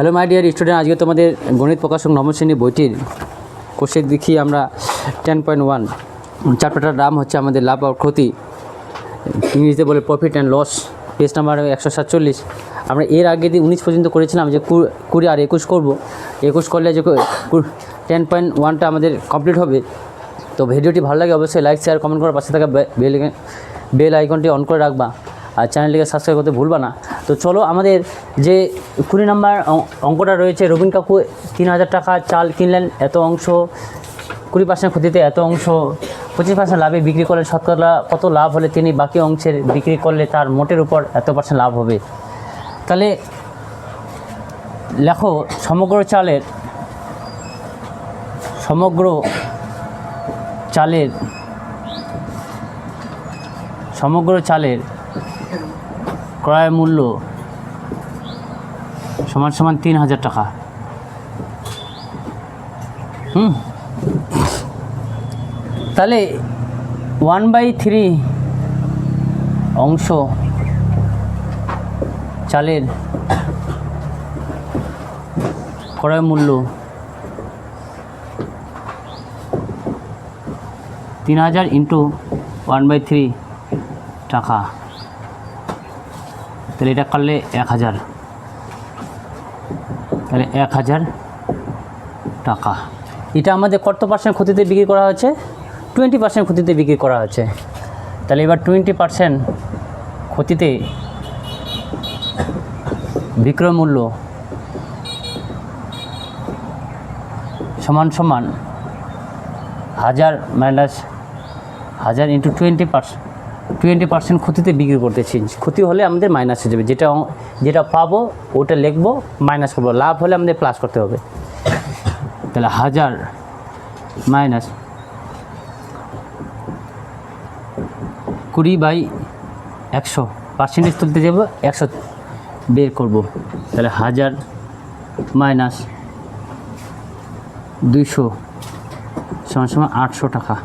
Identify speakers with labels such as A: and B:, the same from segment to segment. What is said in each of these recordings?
A: Hello my dear student, আজকে তোমাদের গণিত প্রকাশক নবম শ্রেণী বইটির কোর্সে দেখি আমরা 10.1 চ্যাপ্টারটার নাম হচ্ছে আমাদের লাভ আর ক্ষতি, ইংরেজিতে বলে profit and loss, page number 147। আমরা এর আগে দিয়ে 19 পর্যন্ত করেছিলাম, যে 20 আর 21 করবো। 21 করলে যে 10.1টা আমাদের কমপ্লিট হবে। তো ভিডিওটি ভালো লাগে অবশ্যই লাইক শেয়ার কমেন্ট করার পাশে থাকা বেল আইকনটি অন করে রাখবা, আর চ্যানেলটিকে সাবস্ক্রাইব করতে ভুলবা না। তো চলো, আমাদের যে 20 নম্বর অঙ্কটা রয়েছে, রবীন কাকু 3000 টাকা চাল কিনলেন, এত অংশ 20% ক্ষতিতে এত অংশ 25% লাভে বিক্রি করলেন, শতকরা কত লাভ হলে তিনি বাকি অংশের বিক্রি করলে তার মোটের উপর এত % লাভ হবে। তাহলে লেখো সমগ্র চালের ক্রয় মূল্য সমান 3000 টাকা। তাহলে 1/3 অংশ চালের ক্রয় মূল্য 3000 ইন্টু 1/3 টাকা, তাহলে এটা করলে 1000, তাহলে 1000 টাকা। এটা আমাদের কত % ক্ষতিতে বিক্রি করা হচ্ছে? 20% ক্ষতিতে বিক্রি করা হচ্ছে। তাহলে এবার 20% ক্ষতিতে বিক্রয় মূল্য সমান 1000 মাইনাস 1000 ইন্টু 20% ক্ষতিতে বিক্রি করতেছি। ক্ষতি হলে আমাদের মাইনাস হয়ে যাবে, যেটা পাবো ওটা লিখবো, মাইনাস করবো। লাভ হলে আমাদের প্লাস করতে হবে। তাহলে 1000 মাইনাস 20/100, পার্সেন্টেজ তুলতে যাব 100 বের করব। তাহলে 1000 মাইনাস 200 সমান 800 টাকা।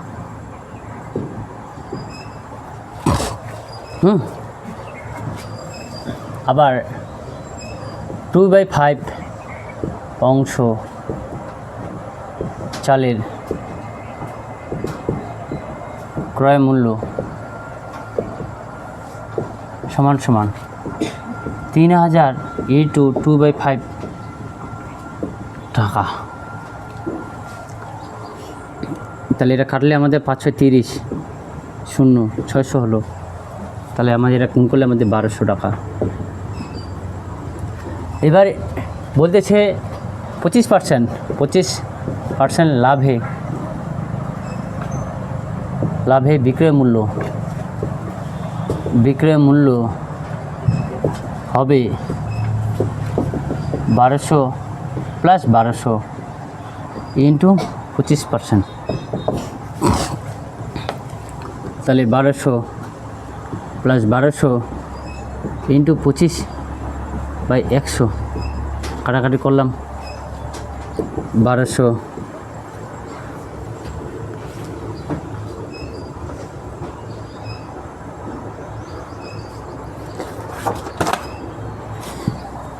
A: আবার 2/5 অংশ চালের ক্রয় মূল্য সমান 3000 ইন্টু 2/5 টাকা। তাহলে এটা কাটলে আমাদের 530 শূন্য 600 হলো। তাহলে আমাদের এটা গুণ করলে আমাদের 1200 টাকা। এবার বলতেছে 25% লাভে বিক্রয় মূল্য হবে 1200 প্লাস 1200 ইন্টু 25%। তাহলে 1200 প্লাস 1200 ইন্টু 25/100, কাটাকাটি করলাম 1200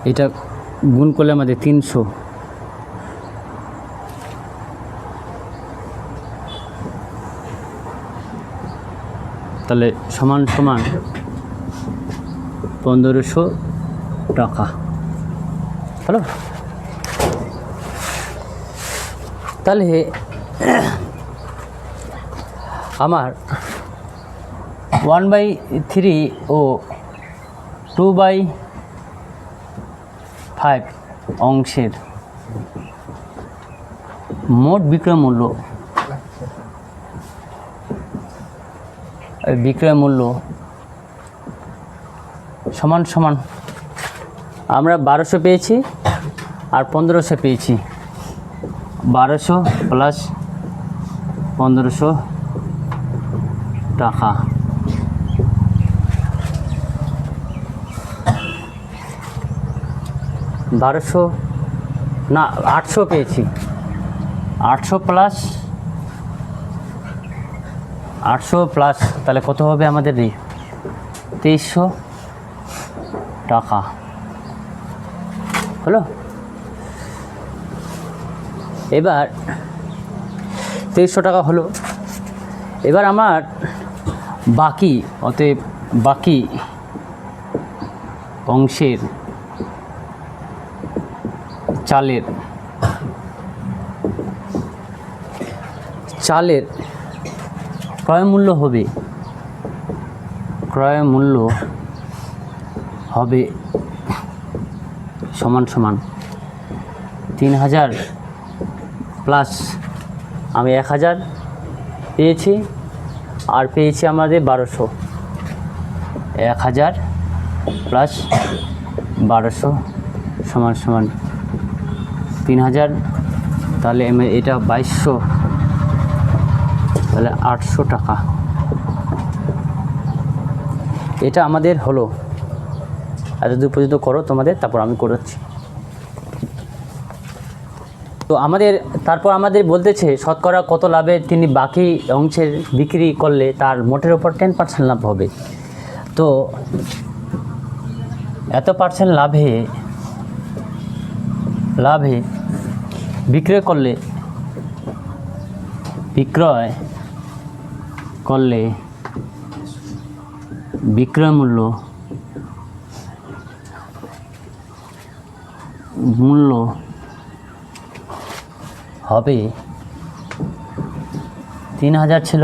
A: এটা গুণ করলে আমাদের 300। তাহলে সমান 1500 টাকা। হ্যালো, তাহলে আমার 1/3 ও 2/5 অংশের মোট বিক্রয় মূল্য সমান আমরা 1200 পেয়েছি আর 1500 পেয়েছি। 1200 প্লাস 1500 টাকা। বারোশো না 800 পেয়েছি। 800 প্লাস তাহলে কত হবে আমাদের? 2300 টাকা হলো। এবার 2300 টাকা হলো। এবার আমার বাকি, অতএব বাকি অংশের চালের ক্রয় মূল্য হবে সমান 3000 প্লাস আমি 1000 পেয়েছি, আর পেয়েছি আমাদের 1200। 1000 প্লাস 1200 সমান 3000, তাহলে এটা 2200, তাহলে 800 টাকা। এটা আমাদের হলো। এতদূর পর্যন্ত করো তোমাদের, তারপর আমি করাচ্ছি। তো তারপর আমাদের বলতেছে শতকরা কত লাভে তিনি বাকি অংশের বিক্রি করলে তার মোটের ওপর 10% লাভ হবে। তো এত % লাভে বিক্রয় করলে বিক্রয় মূল্য হবে 3000 ছিল,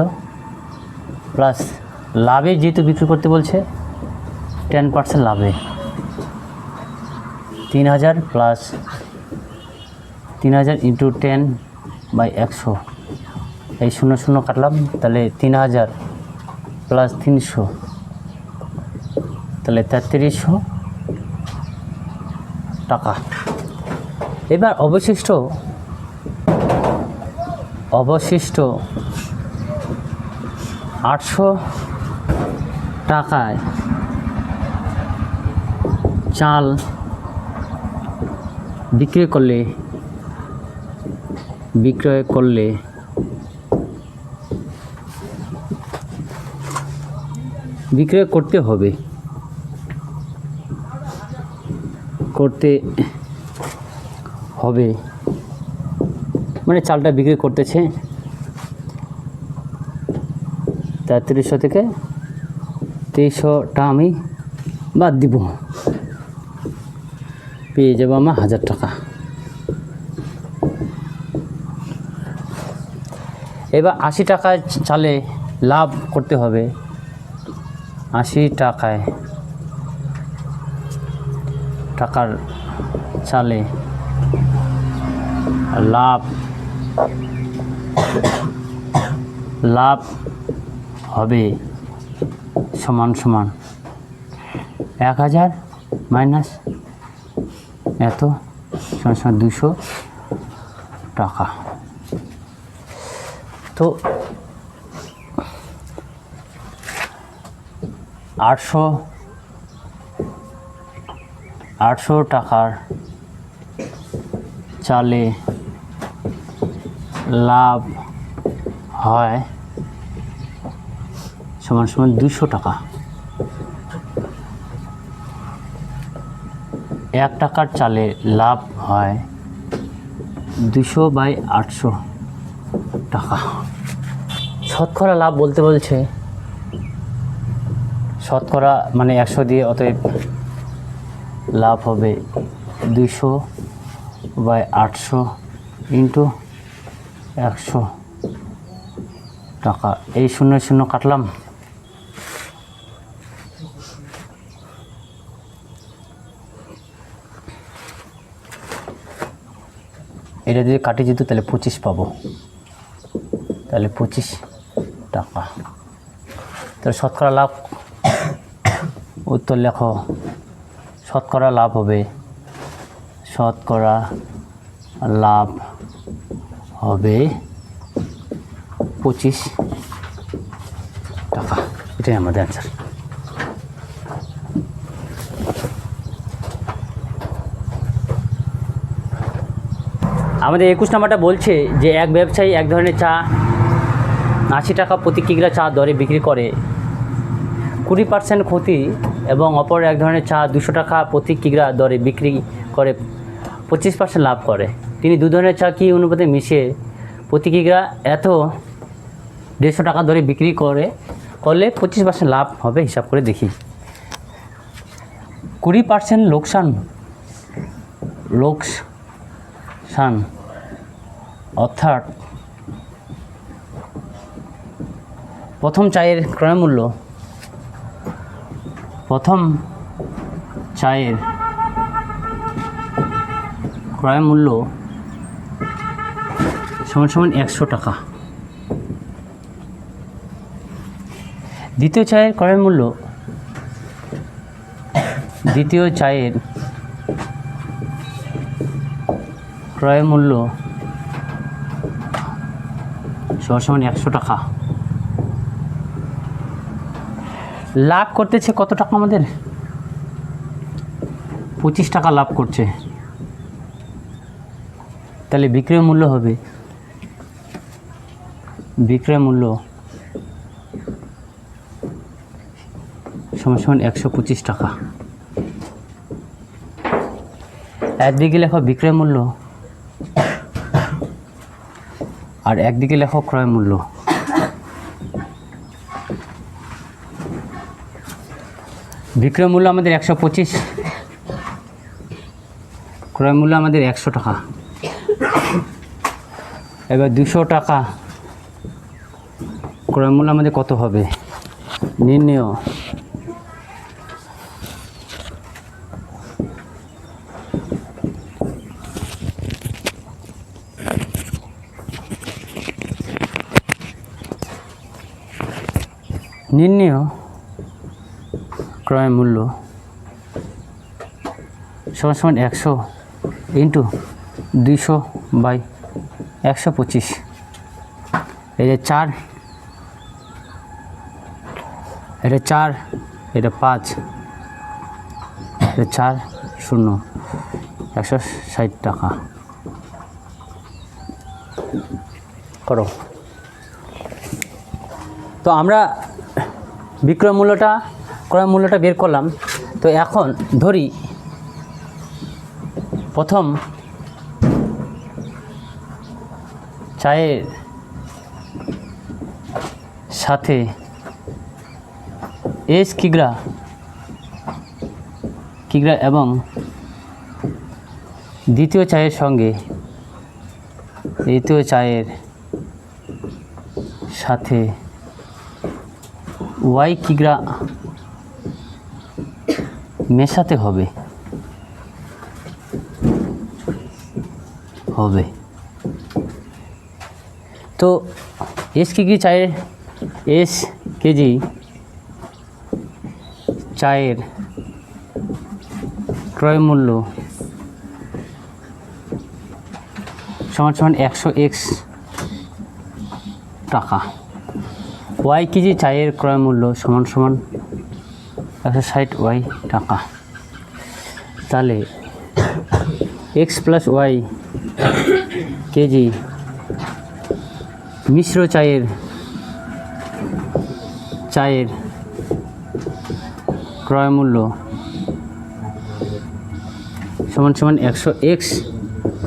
A: প্লাস লাভে যেহেতু বিক্রি করতে বলছে 10% লাভে 3000 প্লাস 3000 ইন্টু 10/100, এই 0 কাটলাম, তাহলে 3000 প্লাস 300, তাহলে 3300 টাকা। এবার অবশিষ্ট 800 টাকায় চাল বিক্রয় করলে করতে হবে মানে চালটা বিক্রি করতেছে 3300 থেকে 2300টা আমি বাদ দিব, পেয়ে যাবো আমার 1000 টাকা। এবার 80 টাকায় চালে লাভ করতে হবে। 80 টাকার চালে লাভ হবে সমান 1000 মাইনাস এত সমান 200 টাকা। তো 800 টাকার চালে লাভ হয় সমান 200 টাকা। 1 টাকার চালে লাভ হয় 200/800 টাকা। শতকরা লাভ বলছে শতকরা মানে 100 দিয়ে, অতএব লাভ হবে 200/800 ইন্টু 100 টাকা। এই 0 কাটলাম, এটা যদি কাটি যেত তাহলে 25 পাবো, তাহলে 25 টাকা। তাহলে শতকরা লাভ, উত্তর লেখো। শতকরা লাভ হবে 25 টাকা। এটাই আমাদের অ্যান্সার। আমাদের 21 নম্বরটা বলছে যে এক ব্যবসায়ী এক ধরনের চা 80 টাকা প্রতি কিগ্রা চা দরে বিক্রি করে 20% ক্ষতি, এবং অপর এক ধরনের চা 200 টাকা প্রতি কিগ্রা দরে বিক্রি করে 25% লাভ করে। তিনি 2 ধরনের চা কী অনুপাতে মিশিয়ে প্রতি কিগ্রা এত 150 টাকা ধরে বিক্রি করলে 25% লাভ হবে, হিসাব করে দেখি। 20% লোকসান অর্থাৎ প্রথম চায়ের ক্রয় মূল্য সমান 100 টাকা। দ্বিতীয় চায়ের ক্রয় মূল্য সমান 100 টাকা। লাভ করতেছে কত টাকা? আমাদের 25 টাকা লাভ করছে। তাহলে বিক্রয় মূল্য হবে সমান 125 টাকা। একদিকে লেখো বিক্রয় মূল্য আর একদিকে লেখো ক্রয় মূল্য। বিক্রয় মূল্য আমাদের 125, ক্রয় মূল্য আমাদের 100 টাকা। এবার 200 টাকা ক্রয় মূল্য আমাদের কত হবে? নির্ণয়। ক্রয় মূল্য সমান 100 ইন্টু 200/125। এই যে 4, এটা 4, এটা 5, এটা 4 0, 160 টাকা করো। তো আমরা বিক্রয় মূল্যটা ক্রয় মূল্যটা বের করলাম। তো এখন ধরি প্রথম চায়ের সাথে কিগ্রা এবং দ্বিতীয় চায়ের সঙ্গে তৃতীয় চায়ের সাথে কিগ্রা মেশাতে হবে। তো কেজি চায়ের ক্রয় মূল্য সমান 100x টাকা। কেজি চায়ের ক্রয় মূল্য সমান 160 টাকা। তাহলে x + y কেজি মিশ্র চায়ের ক্রয় মূল্য সমান 100x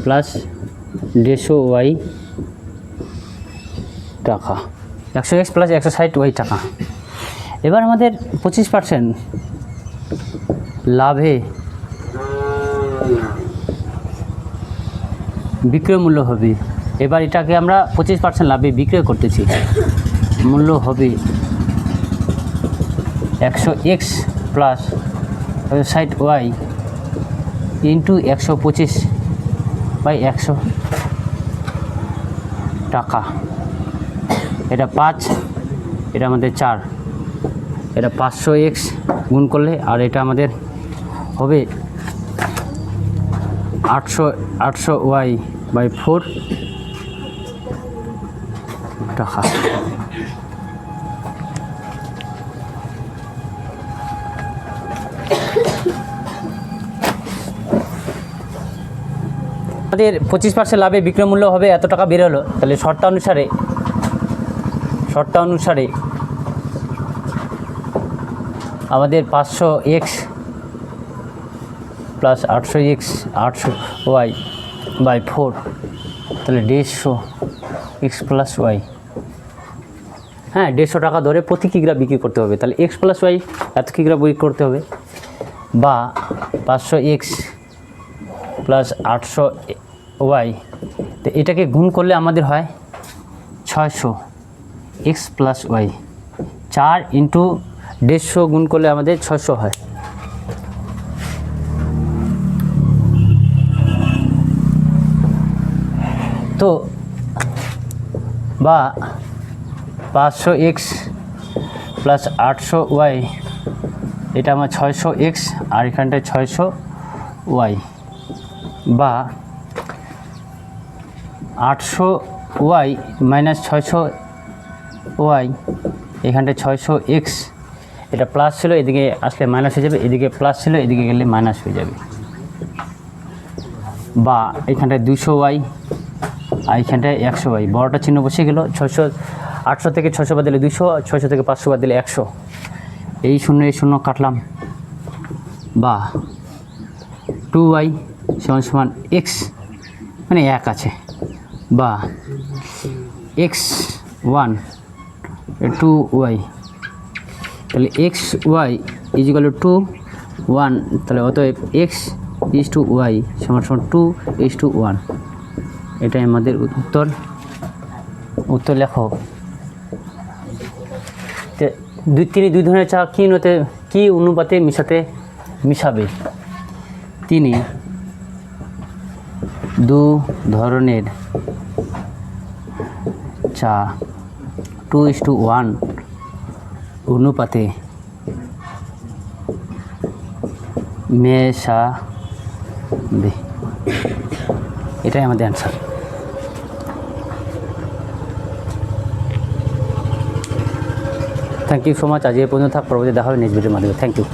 A: + 150y টাকা। 100x + 160y টাকা। এবার আমাদের 25% লাভে বিক্রয় মূল্য হবে। এবার এটাকে আমরা 25% লাভে বিক্রয় করতেছি। মূল্য হবে 100x + 160y ইন্টু 125/100 টাকা। এটা 5, এটা আমাদের 4, এটা 500x গুণ করলে, আর এটা আমাদের হবে 800y/4 টাকা। আমাদের 25% লাভে বিক্রয় মূল্য হবে এত টাকা বের হলো। তাহলে শর্ত অনুসারে আমাদের 500x + 800y বাই 4, তাহলে 150 এক্স প্লাস ওয়াই। হ্যাঁ, 150 টাকা ধরে প্রতি কিগ্রা বিক্রি করতে হবে, তাহলে এক্স প্লাস ওয়াই এত কিগ্রা বিক্রি করতে হবে। বা 500 এক্স প্লাস 800 ওয়াই, তো এটাকে গুণ করলে আমাদের হয় 600 এক্স প্লাস ওয়াই। 4 ইন্টু 150 গুণ করলে আমাদের 600 হয়। তো বা 500 এক্স প্লাস 800 ওয়াই, এটা আমার 600 এক্স আর এখানটায় 600 ওয়াই, বা 800 ওয়াই মাইনাস 600 ওয়াই, এখানটায় 600 এক্স, এটা প্লাস ছিল এদিকে আসলে মাইনাস হয়ে যাবে, এদিকে প্লাস ছিল এদিকে গেলে মাইনাস হয়ে যাবে। বা এখানটায় 200 ওয়াই আর এখানটায় 100 ওয়াই, বড়টা চিহ্ন বসে গেল। 800 থেকে 600 বাদ দিলে 200, 600 থেকে 500 বাদ দিলে 100, এই শূন্য এই শূন্য কাটলাম। বা 2y সমান সমান এক্স, মানে 1 আছে, বা x1 2y, তাহলে xy ইজিক্যাল টু 1, তাহলে অতএব x:y সমান সমান 2:1। এটাই আমাদের উত্তর লেখো। তিনি দুই ধরনের চা কি অনুপাতে মিশাবে? তিনি দু ধরনের চা 2:1 অনুপাতে মেশাবে, এটাই আমাদের answer. Thank you so much. আজ এই পর্যন্ত থাক, পরবর্তী দেখা হবে নেক্সট ভিডিওর মাধ্যমে। Thank you.